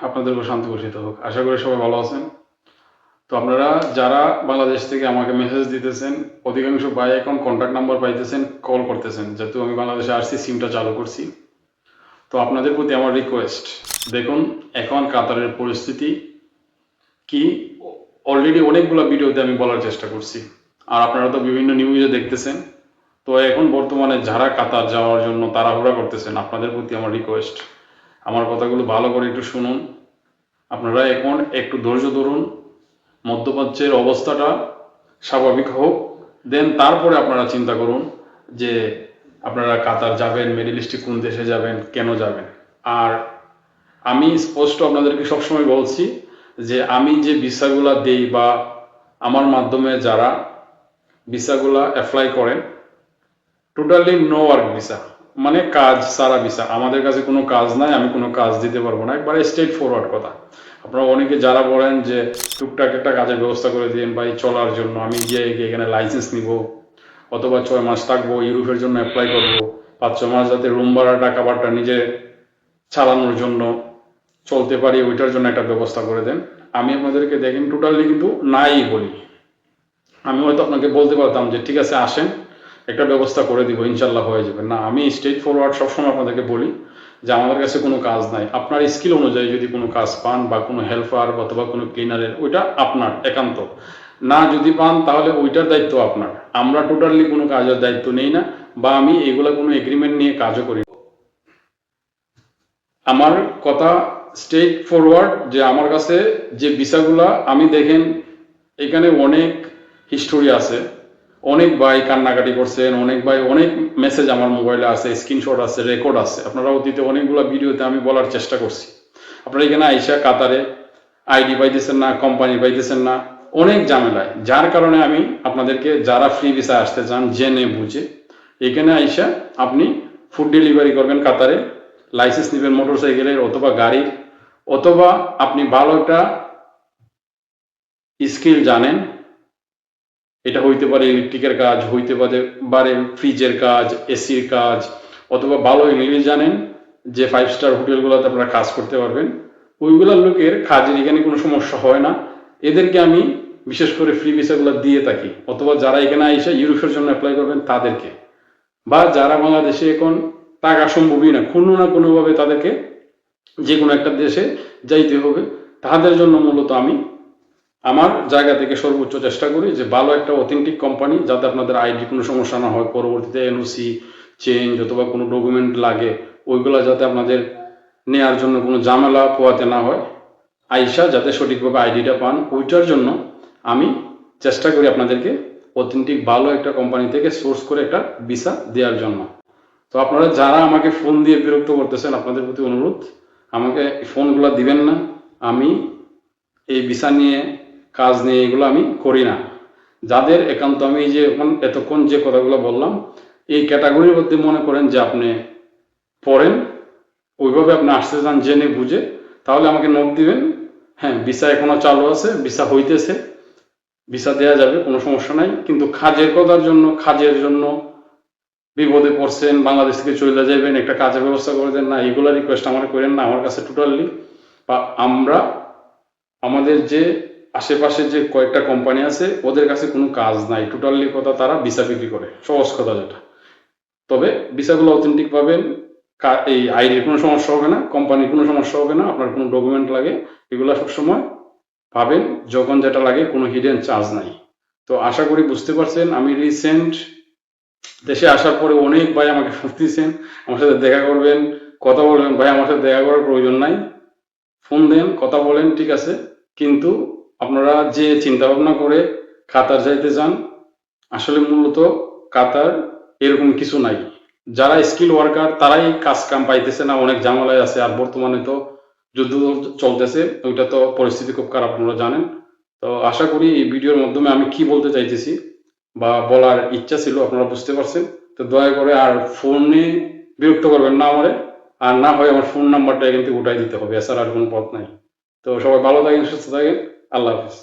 আপনাদেরও শান্তি বর্ষিত হোক। আশা করি সবাই ভালো আছেন। তো আপনারা যারা বাংলাদেশ থেকে আমাকে মেসেজ দিতেছেন, অধিকাংশ ভাই এখন কন্ট্যাক্ট নাম্বার পাইতেছেন, কল করতেছেন, যেহেতু আমি বাংলাদেশে আসছি, সিমটা চালু করছি। তো আপনাদের প্রতি আমার রিকোয়েস্ট, দেখুন এখন কাতারের পরিস্থিতি কি, অলরেডি অনেকগুলো ভিডিওতে আমি বলার চেষ্টা করছি, আর আপনারা তো বিভিন্ন নিউজে দেখতেছেন। তো এখন বর্তমানে যারা কাতার যাওয়ার জন্য তাড়াহুড়া করতেছেন, আপনাদের প্রতি আমার রিকোয়েস্ট, আমার কথাগুলো ভালো করে একটু শুনুন। আপনারা এখন একটু ধৈর্য ধরুন, মধ্যপ্রাচ্যের অবস্থাটা স্বাভাবিক হোক, দেন তারপরে আপনারা চিন্তা করুন যে আপনারা কাতার যাবেন, মিডল ইস্টে কোন দেশে যাবেন, কেন যাবেন। আর আমি স্পষ্ট আপনাদেরকে সবসময় বলছি যে আমি যে ভিসাগুলা দেই বা আমার মাধ্যমে যারা ভিসাগুলা অ্যাপ্লাই করেন, টোটালি নো ওয়ার্ক ভিসা, মানে কাজ সারা ভিসা। আমাদের কাছে কোনো কাজ নাই, আমি কোনো কাজ দিতে পারবো না, একবারে স্ট্রেট ফরওয়ার্ড কথা। আপনারা অনেকে যারা বলেন যে টুকটাক একটা কাজের ব্যবস্থা করে দিন ভাই চলার জন্য, আমি গিয়ে এখানে লাইসেন্স নিব, অথবা 6 মাস থাকবো, ইউরোপের জন্য অ্যাপ্লাই করবো, 5-6 মাস যাতে রুম ভাড়া টাকা ভাড়াটা নিজে চালানোর জন্য চলতে পারি, ওইটার জন্য একটা ব্যবস্থা করে দেন। আমি আপনাদেরকে দেখেন টোটালি কিন্তু নাই বলি। আমি হয়তো আপনাকে বলতে পারতাম যে ঠিক আছে আসেন, একটা ব্যবস্থা করে দিব, ইনশাল্লাহ হয়ে যাবে। না, আমি স্ট্রেট ফরওয়ার্ড সবসময় আপনাদেরকে বলি যে আমাদের কাছে কোনো কাজ নাই। আপনার স্কিল অনুযায়ী যদি কোনো কাজ পান বা কোনো হেল্পার অথবা কোনো ক্লিনারের, ওইটা আপনার একান্ত। না যদি পান তাহলে ওইটার দায়িত্ব আপনার। আমরা টোটালি কোনো কাজের দায়িত্ব নেই না, বা আমি এগুলা কোনো এগ্রিমেন্ট নিয়ে কাজও করি না। আমার কথা স্ট্রেট ফরওয়ার্ড, যে আমার কাছে যে ভিসাগুলা আমি দেখেন, এখানে অনেক হিস্টোরি আছে, অনেক ভাই কান্নাকাটি করছেন, অনেক ভাই অনেক মেসেজ আমার মোবাইলে আছে, স্ক্রিনশট আছে, রেকর্ড আছে। আপনারা অতীতে অনেকগুলো ভিডিওতে আমি বলার চেষ্টা করছি। আপনারা এখানে আইসা কাতারে আইডি পাইতেছেন না, কোম্পানি পাইতেছেন না, অনেক ঝামেলায়। যার কারণে আমি আপনাদেরকে, যারা ফ্রি ভিসা আসতে চান জেনে বুঝে, এখানে আইসা আপনি ফুড ডেলিভারি করবেন কাতারে, লাইসেন্স নেবেন মোটরসাইকেলের অথবা গাড়ির, অথবা আপনি ভালো একটা স্কিল জানেন, এটা হইতে পারে ইলেকট্রিকের কাজ, হইতে পারে ফ্রিজের কাজ, এসির কাজ, অথবা ভালো ইংলিশ জানেন যে 5 স্টার হোটেলগুলোতে আপনারা কাজ করতে পারবেন। ওইগুলোর লোকের কাজের এখানে কোনো সমস্যা হয় না, এদেরকে আমি বিশেষ করে ফ্রি ভিসাগুলো দিয়ে থাকি। অথবা যারা এখানে এসে ইউরোপের জন্য অ্যাপ্লাই করবেন তাদেরকে, বা যারা বাংলাদেশে এখন টাকা সম্ভবই না, কোনো না কোনোভাবে তাদেরকে যে কোনো একটা দেশে যাইতে হবে, তাদের জন্য মূলত আমি আমার জায়গা থেকে সর্বোচ্চ চেষ্টা করি যে ভালো একটা অথেন্টিক কোম্পানি, যাতে আপনাদের আইডি কোনো সমস্যা না হয়, পরবর্তীতে এনওসি চেঞ্জ অথবা কোনো ডকুমেন্ট লাগে ওইগুলো যাতে আপনাদের নেয়ার জন্য কোনো ঝামেলা পোয়াতে না হয়, আইসা যাতে সঠিকভাবে আইডিটা পান, ওইটার জন্য আমি চেষ্টা করি আপনাদেরকে অথেন্টিক ভালো একটা কোম্পানি থেকে সোর্স করে একটা ভিসা দেওয়ার জন্য। তো আপনারা যারা আমাকে ফোন দিয়ে বিরক্ত করতেছেন, আপনাদের প্রতি অনুরোধ, আমাকে ফোনগুলো দিবেন না। আমি এই ভিসা নিয়ে কাজ নিয়ে এগুলো আমি করি না। যাদের একান্ত আমি যে এতক্ষণ যে কথাগুলো বললাম, এই ক্যাটাগরির মধ্যে মনে করেন যে আপনি পড়েন, ওইভাবে আপনি আসতে চান জেনে বুঝে, তাহলে আমাকে নোট দিবেন। হ্যাঁ, ভিসা এখনো চালু আছে, ভিসা হইতেছে, ভিসা দেওয়া যাবে, কোনো সমস্যা নাই। কিন্তু কাজের জন্য বিপদে পড়ছেন, বাংলাদেশ থেকে চলে যাবেন, একটা কাজের ব্যবস্থা করে দেন না, এগুলো রিকোয়েস্ট আমার করেন না। আমার কাছে টোটালি, বা আমরা আমাদের যে আশেপাশে যে কয়েকটা কোম্পানি আছে ওদের কাছে কোনো কাজ নাই, টোটালি কথা তারা ভিসা বিক্রি করে, সহজ কথা যেটা। তবে ভিসাগুলো অথেন্টিক পাবেন, এই আইডির কোনো সমস্যা হবে না, কোম্পানির কোনো সমস্যা হবে না, আপনার কোনো ডকুমেন্ট লাগে এগুলো সবসময় পাবেন, যখন যেটা লাগে, কোনো হিডেন চার্জ নাই। তো আশা করি বুঝতে পারছেন। আমি রিসেন্ট দেশে আসার পরে অনেক ভাই আমাকে ফোন দিয়েছেন, আমার সাথে দেখা করবেন, কথা বলবেন। ভাই আমার সাথে দেখা করার প্রয়োজন নাই, ফোন দেন, কথা বলেন, ঠিক আছে। কিন্তু আপনারা যে চিন্তা ভাবনা করে কাতার যাইতে চান, আসলে মূলত কাতার এরকম কিছু নাই। যারা স্কিল ওয়ার্কার তারাই কাজ কাম পাইতেছে না, অনেক ঝামেলায় আছে। আর বর্তমানে তো যুদ্ধ চলতেছে, ওইটা তো পরিস্থিতি খুব খারাপ, আপনারা জানেন। তো আশা করি এই ভিডিওর মাধ্যমে আমি কি বলতে চাইতেছি বা বলার ইচ্ছা ছিল আপনারা বুঝতে পারছেন। তো দয়া করে আর ফোনে বিরক্ত করবেন না আমারে, আর না হয় আমার ফোন নাম্বারটা কিন্তু উঠাই দিতে হবে, এছাড়া আর কোনো পথ নাই। তো সবাই ভালো থাকেন, সুস্থ থাকেন, আল্লাহ হাফিজ।